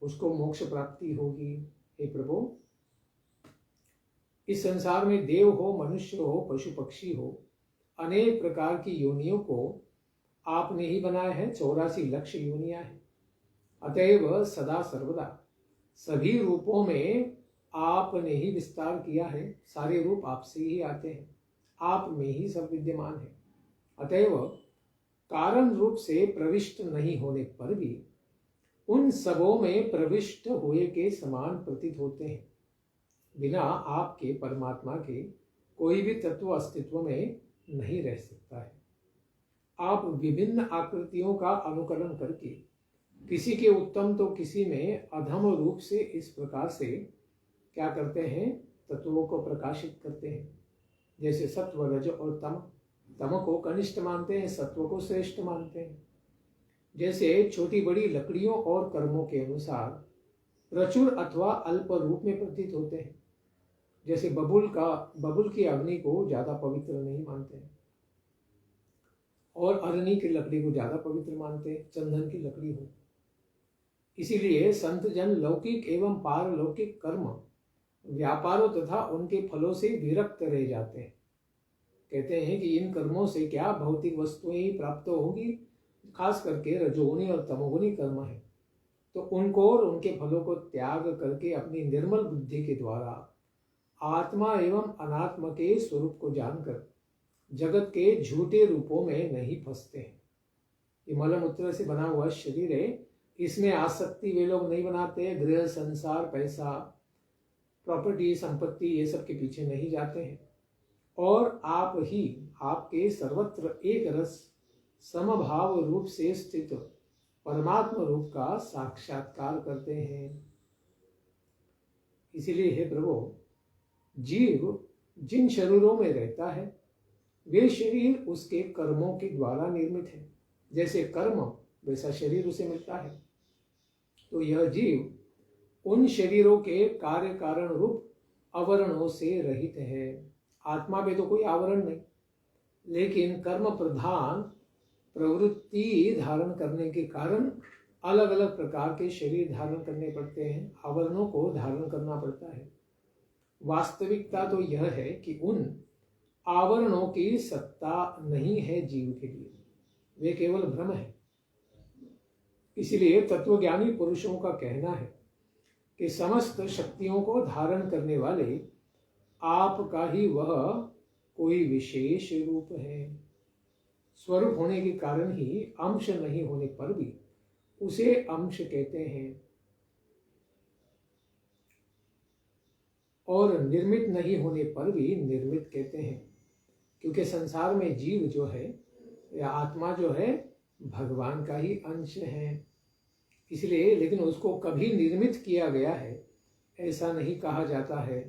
उसको मोक्ष प्राप्ति होगी। हे प्रभु, इस संसार में देव हो, मनुष्य हो, पशु पक्षी हो, अनेक प्रकार की योनियों को आपने ही बनाया है। 84 लक्ष योनियां हैं। अतएव सदा सर्वदा सभी रूपों में आपने ही विस्तार किया है। सारे रूप आपसे ही आते हैं, आप में ही सब विद्यमान है। अतएव कारण रूप से प्रविष्ट नहीं होने पर भी उन सबों में प्रविष्ट हुए के समान प्रतीत होते हैं। बिना आपके परमात्मा के कोई भी तत्व अस्तित्व में नहीं रह सकता है। आप विभिन्न आकृतियों का अनुकरण करके किसी के उत्तम तो किसी में अधम रूप से इस प्रकार से क्या करते हैं, तत्वों को प्रकाशित करते हैं। जैसे सत्व, रज और तम, तम को कनिष्ठ मानते हैं, सत्व को श्रेष्ठ मानते हैं। जैसे छोटी बड़ी लकड़ियों और कर्मों के अनुसार प्रचुर अथवा अल्प रूप में प्रतीत होते हैं। जैसे बबुल की अग्नि को ज्यादा पवित्र नहीं मानते हैं और अरणी की लकड़ी को ज्यादा पवित्र मानते हैं, चंदन की लकड़ी हो। इसीलिए संत जन लौकिक एवं पारलौकिक कर्म, व्यापारों तथा उनके फलों से विरक्त रह जाते हैं। कहते हैं कि इन कर्मों से क्या भौतिक वस्तुएं ही प्राप्त होंगी, खास करके रजोगुणी और तमोगुणी कर्म है। तो उनको और उनके फलों को त्याग करके अपनी निर्मल बुद्धि के द्वारा आत्मा एवं अनात्मा के स्वरूप को जानकर जगत के झूठे रूपों में नहीं फंसते हैं। ये मलमूत्र से बना हुआ शरीर है, इसमें आसक्ति वे लोग नहीं बनाते हैं। गृह, संसार, पैसा, प्रॉपर्टी, संपत्ति, ये सब के पीछे नहीं जाते हैं और आप ही आपके सर्वत्र एक रस समभाव रूप से स्थित परमात्मा रूप का साक्षात्कार करते हैं। इसीलिए हे प्रभु, जीव जिन शरीरों में रहता है वे शरीर उसके कर्मों के द्वारा निर्मित है। जैसे कर्म वैसा शरीर उसे मिलता है। तो यह जीव उन शरीरों के कार्य कारण रूप आवरणों से रहित है। आत्मा में तो कोई आवरण नहीं, लेकिन कर्म प्रधान प्रवृत्ति धारण करने के कारण अलग अलग प्रकार के शरीर धारण करने पड़ते हैं, आवरणों को धारण करना पड़ता है। वास्तविकता तो यह है कि उन आवरणों की सत्ता नहीं है जीव के लिए, वे केवल भ्रम है। इसलिए तत्वज्ञानी पुरुषों का कहना है कि समस्त शक्तियों को धारण करने वाले आपका ही वह कोई विशेष रूप है। स्वरूप होने के कारण ही अंश नहीं होने पर भी उसे अंश कहते हैं और निर्मित नहीं होने पर भी निर्मित कहते हैं। क्योंकि संसार में जीव जो है या आत्मा जो है भगवान का ही अंश है, इसलिए लेकिन उसको कभी निर्मित किया गया है ऐसा नहीं कहा जाता है।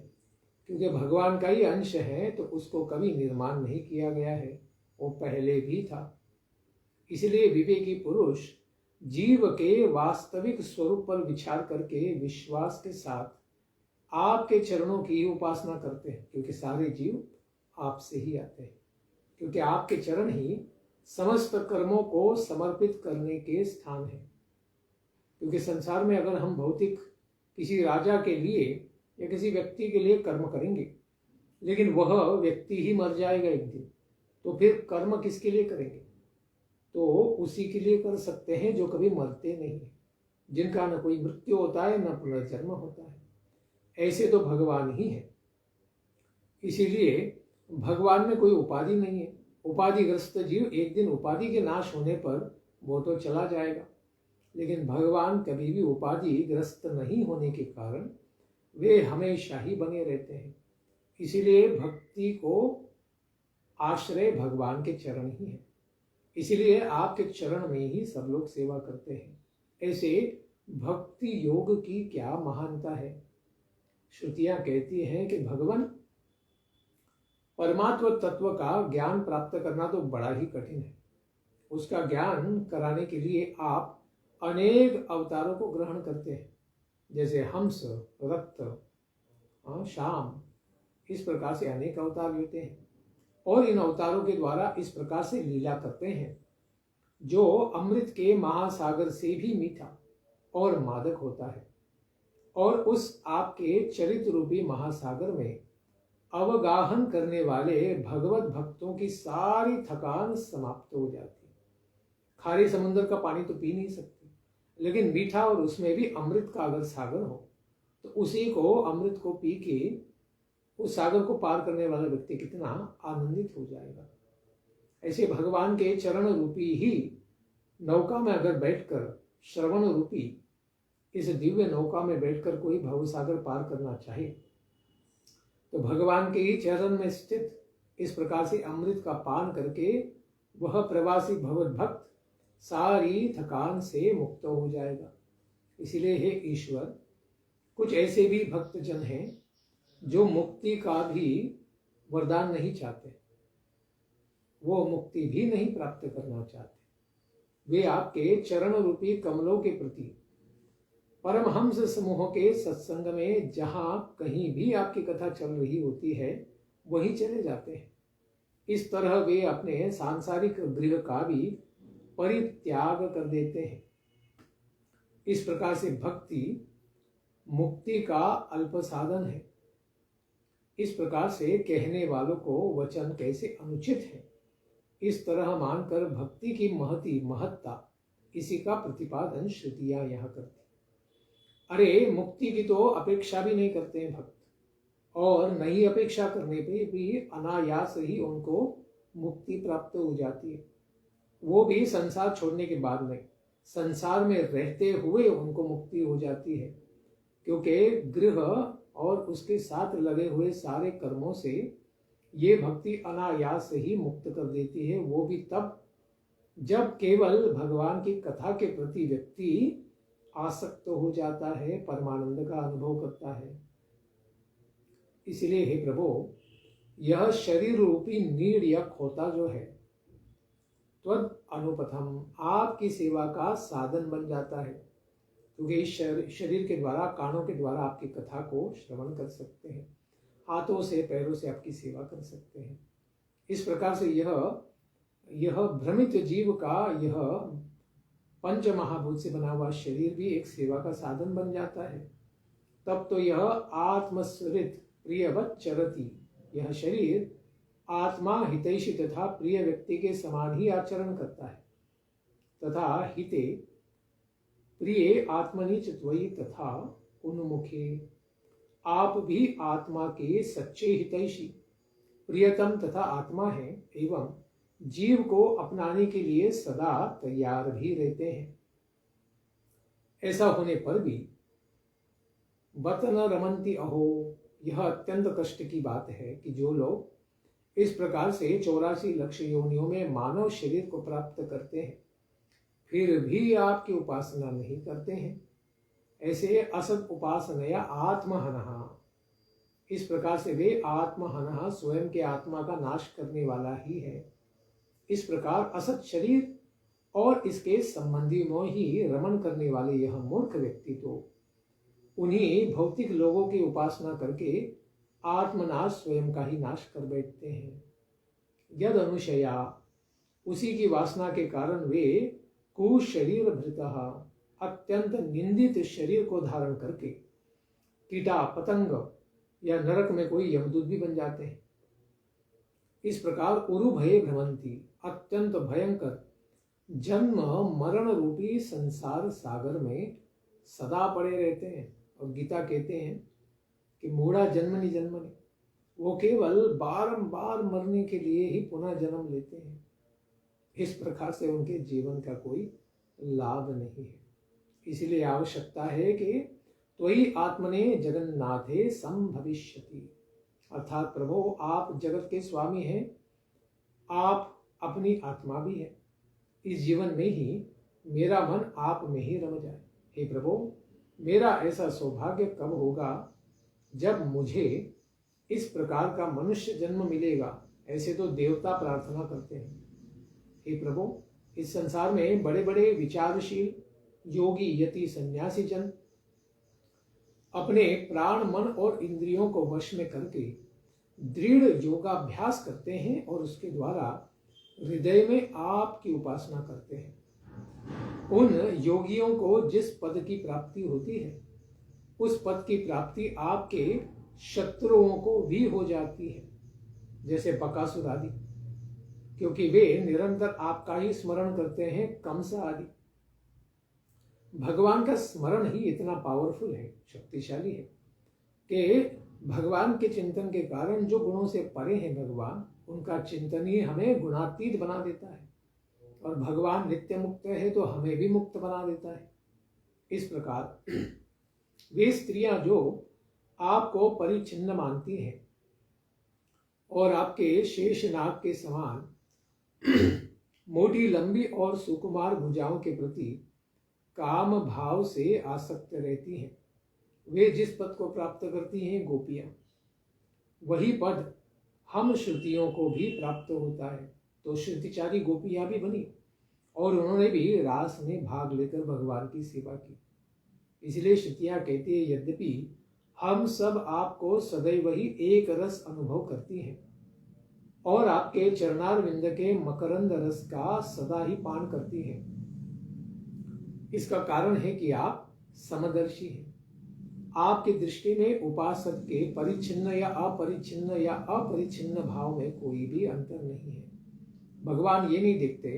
क्योंकि भगवान का ही अंश है तो उसको कभी निर्माण नहीं किया गया है, वो पहले भी था। इसलिए विवेकी पुरुष जीव के वास्तविक स्वरूप पर विचार करके विश्वास के साथ आपके चरणों की उपासना करते हैं। क्योंकि सारे जीव आपसे ही आते हैं, क्योंकि आपके चरण ही समस्त कर्मों को समर्पित करने के स्थान है। क्योंकि संसार में अगर हम भौतिक किसी राजा के लिए या किसी व्यक्ति के लिए कर्म करेंगे, लेकिन वह व्यक्ति ही मर जाएगा एक दिन, तो फिर कर्म किसके लिए करेंगे? तो उसी के लिए कर सकते हैं जो कभी मरते नहीं है, जिनका न कोई मृत्यु होता है न पुनर्जन्म होता है। ऐसे तो भगवान ही है। इसीलिए भगवान में कोई उपाधि नहीं है। उपाधिग्रस्त जीव एक दिन उपाधि के नाश होने पर वो तो चला जाएगा, लेकिन भगवान कभी भी उपाधिग्रस्त नहीं होने के कारण वे हमेशा ही बने रहते हैं। इसीलिए भक्ति को आश्रय भगवान के चरण ही है। इसीलिए आपके चरण में ही सब लोग सेवा करते हैं। ऐसे भक्ति योग की क्या महानता है। श्रुतियां कहती हैं कि भगवान परमात्मा तत्व का ज्ञान प्राप्त करना तो बड़ा ही कठिन है। उसका ज्ञान कराने के लिए आप अनेक अवतारों को ग्रहण करते हैं, जैसे हंस, रक्त, शाम, इस प्रकार से अनेक अवतार लेते हैं और इन अवतारों के द्वारा इस प्रकार से लीला करते हैं जो अमृत के महासागर से भी मीठा और मादक होता है। और उस आपके चरित्र रूपी महासागर में अवगाहन करने वाले भगवत भक्तों की सारी थकान समाप्त हो जाती है। खारे समुद्र का पानी तो पी नहीं सकते, लेकिन मीठा और उसमें भी अमृत का अगर सागर हो तो उसी को, अमृत को पी के उस सागर को पार करने वाला व्यक्ति कितना आनंदित हो जाएगा। ऐसे भगवान के चरण रूपी ही नौका में अगर बैठकर, श्रवण रूपी इस दिव्य नौका में बैठकर कोई भवसागर पार करना चाहे तो भगवान के ही चरण में स्थित इस प्रकार से अमृत का पान करके वह प्रवासी भगवत भक्त सारी थकान से मुक्त हो जाएगा। इसीलिए हे ईश्वर, कुछ ऐसे भी भक्तजन हैं जो मुक्ति का भी वरदान नहीं चाहते, वो मुक्ति भी नहीं प्राप्त करना चाहते। वे आपके चरण रूपी कमलों के प्रति परमहंस समूह के सत्संग में जहां कहीं भी आपकी कथा चल रही होती है वहीं चले जाते हैं। इस तरह वे अपने सांसारिक गृह का भी परित्याग कर देते हैं। इस प्रकार से भक्ति मुक्ति का अल्प साधन है। इस प्रकार से कहने वालों को वचन कैसे अनुचित है, इस तरह मानकर भक्ति की महत्ता इसी का प्रतिपादन श्रुतियां यहाँ करती। अरे मुक्ति की तो अपेक्षा भी नहीं करते हैं भक्त, और नहीं अपेक्षा करने पे भी अनायास ही उनको मुक्ति प्राप्त हो जाती है। वो भी संसार छोड़ने के बाद नहीं, संसार में रहते हुए उनको मुक्ति हो जाती है, क्योंकि गृह और उसके साथ लगे हुए सारे कर्मों से ये भक्ति अनायास ही मुक्त कर देती है। वो भी तब जब केवल भगवान की कथा के प्रति व्यक्ति आसक्त हो जाता है, परमानंद का अनुभव करता है। इसलिए हे प्रभु, यह शरीर रूपी नीड या खोता जो है त्वद अनुपथम, आपकी सेवा का साधन बन जाता है, क्योंकि इस शरीर के द्वारा, कानों के द्वारा आपकी कथा को श्रवण कर सकते हैं, हाथों से पैरों से आपकी सेवा कर सकते हैं। इस प्रकार से यह भ्रमित जीव का यह पंच महाभूत से बना हुआ शरीर भी एक सेवा का साधन बन जाता है। तब तो यह आत्मस्वरित प्रियवत चरति, यह शरीर आत्मा हितैषी तथा प्रिय व्यक्ति के समान ही आचरण करता है। तथा हिते प्रिय आत्मनि च त्वयि तथा उन्मुखे, आप भी आत्मा के सच्चे हितैषी प्रियतम तथा आत्मा है, एवं जीव को अपनाने के लिए सदा तैयार भी रहते हैं। ऐसा होने पर भी बत न रमन्ति अहो, यह अत्यंत कष्ट की बात है कि जो लोग इस प्रकार से 84 लक्ष योनियों में मानव शरीर को प्राप्त करते हैं फिर भी आपकी उपासना नहीं करते हैं। ऐसे असत उपासनया आत्महनः, इस प्रकार से वे आत्महनः स्वयं के आत्मा का नाश करने वाला ही है। इस प्रकार असत शरीर और इसके संबंधी में ही रमन करने वाले यह मूर्ख व्यक्ति तो उन्हीं भौतिक लोगों की उपासना करके आत्मनाश स्वयं का ही नाश कर बैठते हैं। यद अनुशया, उसी की वासना के कारण वे कुशरीर भृतः, अत्यंत निंदित शरीर को धारण करके कीटा पतंग या नरक में कोई यमदूत भी बन जाते हैं। इस प्रकार उरु भये भ्रमंती, अत्यंत भयंकर जन्म मरण रूपी संसार सागर में सदा पड़े रहते हैं। और गीता कहते हैं कि मूढ़ा जन्मनि जन्मनि, वो केवल बारंबार मरने के लिए ही पुनः जन्म लेते हैं। इस प्रकार से उनके जीवन का कोई लाभ नहीं है। इसलिए आवश्यकता है कि त्वयि आत्मने जगन्नाथे संभविष्यति, अर्थात प्रभु आप जगत के स्वामी हैं, आप अपनी आत्मा भी है। इस जीवन में ही मेरा मन आप में ही रम जाए। हे प्रभु, मेरा ऐसा सौभाग्य कब होगा जब मुझे इस प्रकार का मनुष्य जन्म मिलेगा। ऐसे तो देवता प्रार्थना करते हैं। हे प्रभु, इस संसार में बड़े बड़े विचारशील योगी यति सन्यासी जन अपने प्राण मन और इंद्रियों को वश में करके दृढ़ योगाभ्यास करते हैं और उसके द्वारा हृदय में आपकी उपासना करते हैं। उन योगियों को जिस पद की प्राप्ति होती है, उस पद की प्राप्ति आपके शत्रुओं को भी हो जाती है, जैसे बकासुर आदि, क्योंकि वे निरंतर आपका ही स्मरण करते हैं। कंस आदि, भगवान का स्मरण ही इतना पावरफुल है, शक्तिशाली है कि भगवान के चिंतन के कारण जो गुणों से परे हैं भगवान, उनका चिंतन ही हमें गुणातीत बना देता है। और भगवान नित्य मुक्त है तो हमें भी मुक्त बना देता है। इस प्रकार वे स्त्रियां जो आपको परिच्छिन्न मानती हैं और आपके शेषनाग के समान मोटी लंबी और सुकुमार भुजाओं के प्रति काम भाव से आसक्त रहती हैं, वे जिस पद को प्राप्त करती हैं गोपियां, वही पद हम श्रुतियों को भी प्राप्त होता है। तो श्रुतिचारी गोपियां भी बनी और उन्होंने भी रास में भाग लेकर भगवान की सेवा की। इसलिए श्रुतियां कहती है, यद्यपि हम सब आपको सदैव ही एक रस अनुभव करती हैं और आपके चरणारविंद के मकरंद रस का सदा ही पान करती हैं। इसका कारण है कि आप समदर्शी हैं। आपकी दृष्टि में उपासक के परिच्छिन्न या अपरिच्छिन्न भाव में कोई भी अंतर नहीं है। भगवान ये नहीं देखते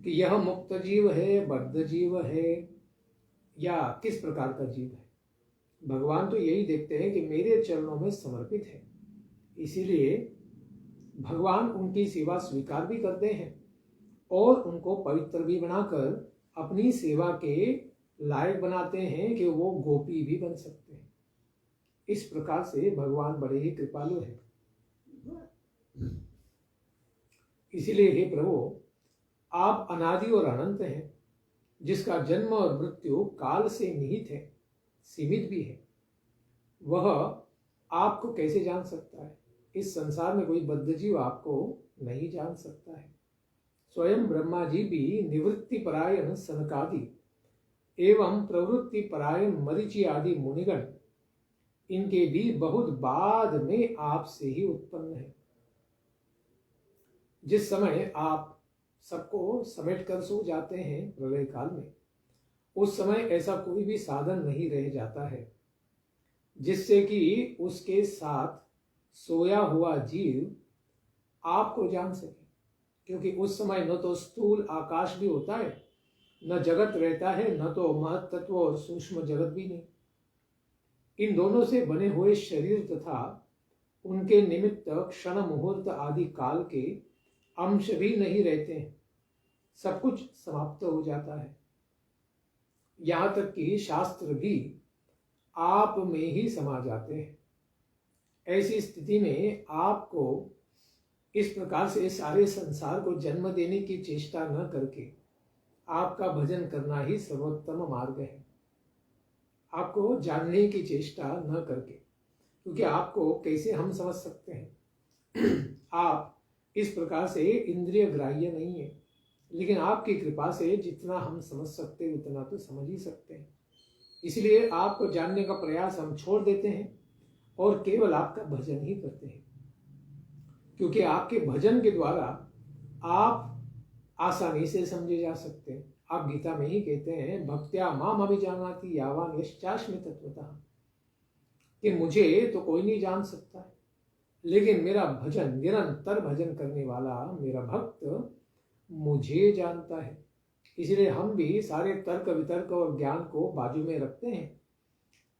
कि यह मुक्त जीव है, बद्ध जीव है या किस प्रकार का जीव है। भगवान तो यही देखते हैं कि मेरे चरणों में समर्पित है। इसीलिए भगवान उनकी सेवा स्वीकार भी करते हैं और उनको पवित्र भी बनाकर अपनी सेवा के लायक बनाते हैं कि वो गोपी भी बन सकते हैं। इस प्रकार से भगवान बड़े ही कृपालु हैं। इसीलिए हे प्रभु, आप अनादि और अनंत हैं, जिसका जन्म और मृत्यु काल से निहित है, सीमित भी है। वह आपको कैसे जान सकता है? इस संसार में कोई बद्ध जीव आपको नहीं जान सकता है। स्वयं ब्रह्मा जी भी निवृत्ति परायण सनकादि एवं प्रवृत्ति परायण मरीचि आदि मुनिगण, इनके भी बहुत बाद में आपसे ही उत्पन्न है। जिस समय आप सबको समेट कर सो जाते हैं प्रलय काल में, उस समय ऐसा कोई भी साधन नहीं रह जाता है जिससे कि उसके साथ सोया हुआ जीव आपको जान सके। क्योंकि उस समय न तो स्थूल आकाश भी होता है, न जगत रहता है, न तो महत्त्व और सूक्ष्म जगत भी नहीं। इन दोनों से बने हुए शरीर तथा उनके निमित्त क्षण मुहूर्त आदि काल के अंश भी नहीं रहते हैं। सब कुछ समाप्त हो जाता है। यहाँ तक कि शास्त्र भी आप में ही समा जाते हैं। ऐसी स्थिति में आपको इस प्रकार से सारे संसार को जन्म देने की चेष्टा न करके आपका भजन करना ही सर्वोत्तम मार्ग है। आपको जानने की चेष्टा न करके, क्योंकि आपको कैसे हम समझ सकते हैं। आप इस प्रकार से इंद्रिय ग्राह्य नहीं है, लेकिन आपकी कृपा से जितना हम समझ सकते हैं उतना तो समझ ही सकते हैं। इसलिए आपको जानने का प्रयास हम छोड़ देते हैं और केवल आपका भजन ही करते हैं, क्योंकि आपके भजन के द्वारा आप आसानी से समझे जा सकते हैं। आप गीता में ही कहते हैं, भक्त्या माम अभिजानाति यावान यश्चास्मि तत्वतः। कि मुझे तो कोई नहीं जान सकता है, लेकिन मेरा भजन, निरंतर भजन करने वाला मेरा भक्त मुझे जानता है। इसलिए हम भी सारे तर्क वितर्क और ज्ञान को बाजू में रखते हैं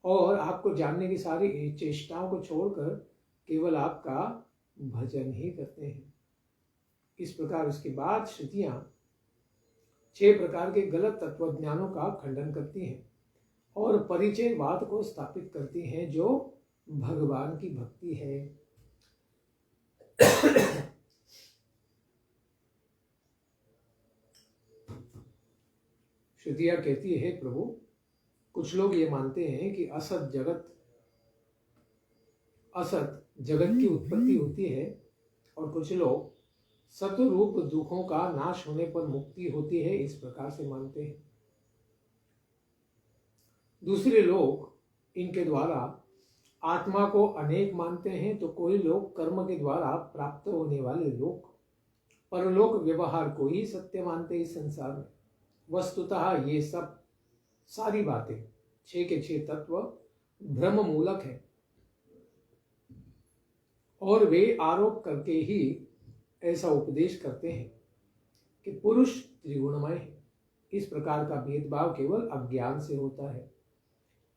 और आपको जानने की सारी चेष्टाओं को छोड़कर केवल आपका भजन ही करते हैं। इस प्रकार उसके बाद श्रुतियां 6 प्रकार के गलत तत्वज्ञानों का खंडन करती हैं और परिचयवाद को स्थापित करती हैं, जो भगवान की भक्ति है। श्रुतियां कहती है, प्रभु कुछ लोग ये मानते हैं कि असत जगत की उत्पत्ति होती है और कुछ लोग सतरूप दुखों का नाश होने पर मुक्ति होती है, इस प्रकार से मानते हैं। दूसरे लोग इनके द्वारा आत्मा को अनेक मानते हैं, तो कोई लोग कर्म के द्वारा प्राप्त होने वाले लोक, परलोक व्यवहार को ही सत्य मानते हैं इस संसार में। वस्तुतः ये सब सारी बातें 6 के 6 तत्व भ्रम मूलक है और वे आरोप करके ही ऐसा उपदेश करते हैं कि पुरुष त्रिगुणमय है। इस प्रकार का भेदभाव केवल अज्ञान से होता है।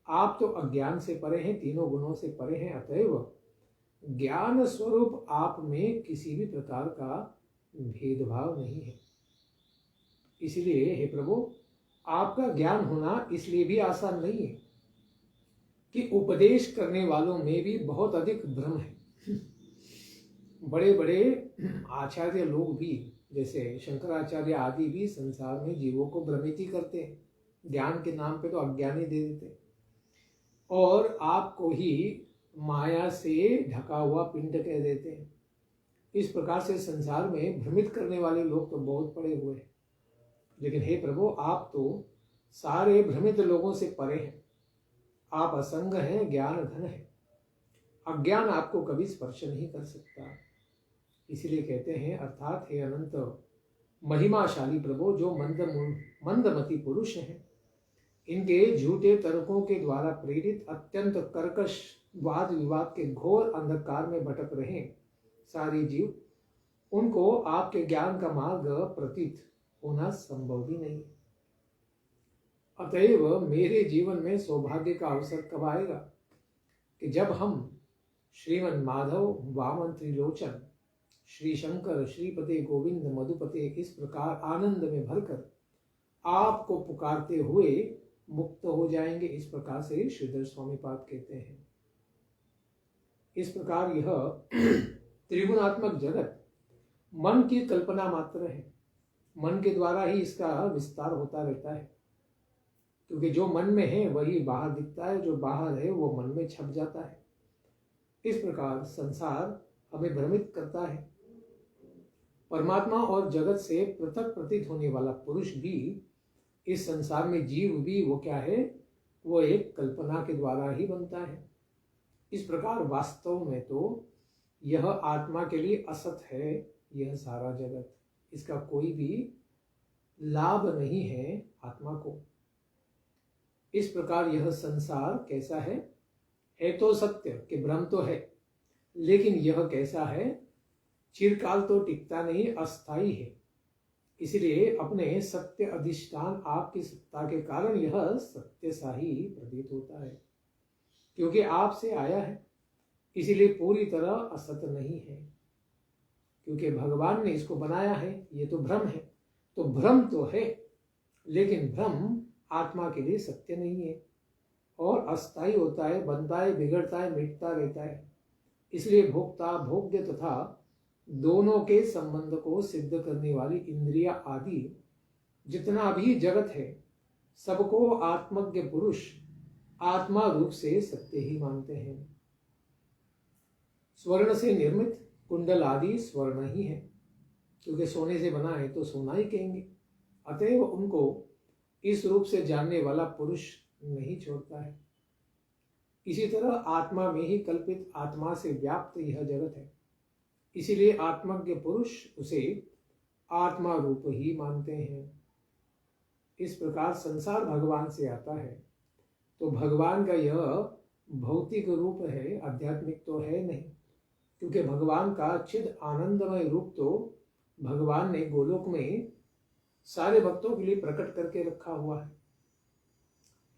आप तो अज्ञान से परे हैं, तीनों गुणों से परे हैं, अतएव ज्ञान स्वरूप आप में किसी भी प्रकार का भेदभाव नहीं है। इसलिए हे प्रभु, आपका ज्ञान होना इसलिए भी आसान नहीं है कि उपदेश करने वालों में भी बहुत अधिक भ्रम है। बड़े बड़े आचार्य लोग भी, जैसे शंकराचार्य आदि, भी संसार में जीवों को भ्रमित ही करते हैं। ज्ञान के नाम पे तो अज्ञानी दे देते हैं और आपको ही माया से ढका हुआ पिंड कह देते हैं। इस प्रकार से संसार में भ्रमित करने वाले लोग तो बहुत पड़े हुए हैं। लेकिन हे प्रभु, आप तो सारे भ्रमित लोगों से परे हैं। आप असंग हैं, ज्ञान घन है। अज्ञान आपको कभी स्पर्श नहीं कर सकता। इसलिए कहते हैं, अर्थात हे अनंत महिमाशाली प्रभु, जो मंदमती पुरुष हैं, इनके झूठे तर्कों के द्वारा प्रेरित अत्यंत कर्कश वाद विवाद के घोर अंधकार में भटक रहे सारे जीव, उनको आपके ज्ञान का मार्ग प्रतीत होना संभव ही नहीं। अतएव मेरे जीवन में सौभाग्य का अवसर कब आएगा कि जब हम श्रीमन माधव वामन त्रिलोचन श्री शंकर श्रीपते गोविंद मधुपते इस प्रकार आनंद में भरकर आपको पुकारते हुए मुक्त हो जाएंगे। इस प्रकार से श्रीधर स्वामी पाद कहते हैं। इस प्रकार यह त्रिगुणात्मक जगत मन की कल्पना मात्र है। मन के द्वारा ही इसका विस्तार होता रहता है, क्योंकि जो मन में है वही बाहर दिखता है, जो बाहर है वो मन में छप जाता है। इस प्रकार संसार हमें भ्रमित करता है। परमात्मा और जगत से पृथक प्रतीत होने वाला पुरुष भी, इस संसार में जीव भी, वो क्या है, वो एक कल्पना के द्वारा ही बनता है। इस प्रकार वास्तव में तो यह आत्मा के लिए असत है। यह सारा जगत, इसका कोई भी लाभ नहीं है आत्मा को। इस प्रकार यह संसार कैसा है तो सत्य कि भ्रम तो है, लेकिन यह कैसा है, चिरकाल तो टिकता नहीं, अस्थाई है। इसलिए अपने सत्य अधिष्ठान आपकी सत्ता के कारण यह सत्य सा ही प्रतीत होता है, क्योंकि आपसे आया है। इसलिए पूरी तरह असत नहीं है, क्योंकि भगवान ने इसको बनाया है। ये तो भ्रम है, तो भ्रम तो है, लेकिन भ्रम आत्मा के लिए सत्य नहीं है और अस्थाई होता है, बनता है, बिगड़ता है, मिटता रहता है। इसलिए भोक्ता भोग्य तथा दोनों के संबंध को सिद्ध करने वाली इंद्रिया आदि जितना भी जगत है, सबको आत्मज्ञ पुरुष आत्मा रूप से सत्य ही मानते हैं। स्वर्ण से निर्मित कुंडल आदि स्वर्ण ही है, क्योंकि सोने से बना है तो सोना ही कहेंगे। अतएव उनको इस रूप से जानने वाला पुरुष नहीं छोड़ता है। इसी तरह आत्मा में ही कल्पित आत्मा से व्याप्त यह जगत है। इसीलिए आत्मज्ञ पुरुष उसे आत्मा रूप ही मानते हैं। इस प्रकार संसार भगवान से आता है, तो भगवान का यह भौतिक रूप है, आध्यात्मिक तो है नहीं, क्योंकि भगवान का चिद आनंदमय रूप तो भगवान ने गोलोक में सारे भक्तों के लिए प्रकट करके रखा हुआ है।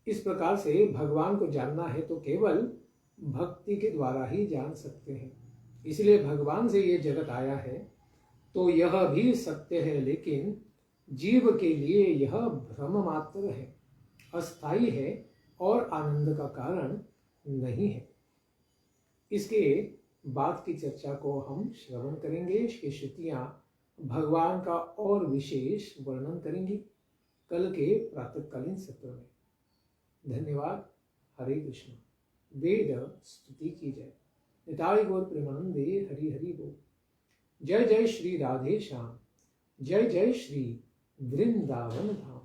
इस प्रकार से भगवान को जानना है तो केवल भक्ति के द्वारा ही जान सकते हैं। इसलिए भगवान से ये जगत आया है तो यह भी सत्य है, लेकिन जीव के लिए यह भ्रम मात्र है, अस्थाई है और आनंद का कारण नहीं है। इसके बाद की चर्चा को हम श्रवण करेंगे। इसकी श्रुतियां भगवान का और विशेष वर्णन करेंगी कल के प्रातःकालीन सत्र में। धन्यवाद। हरे कृष्ण। वेद स्तुति की जय। निताय गौर प्रेमानंदे। हरि हरि बोल। जय जय श्री राधे श्याम। जय जय श्री वृंदावन धाम।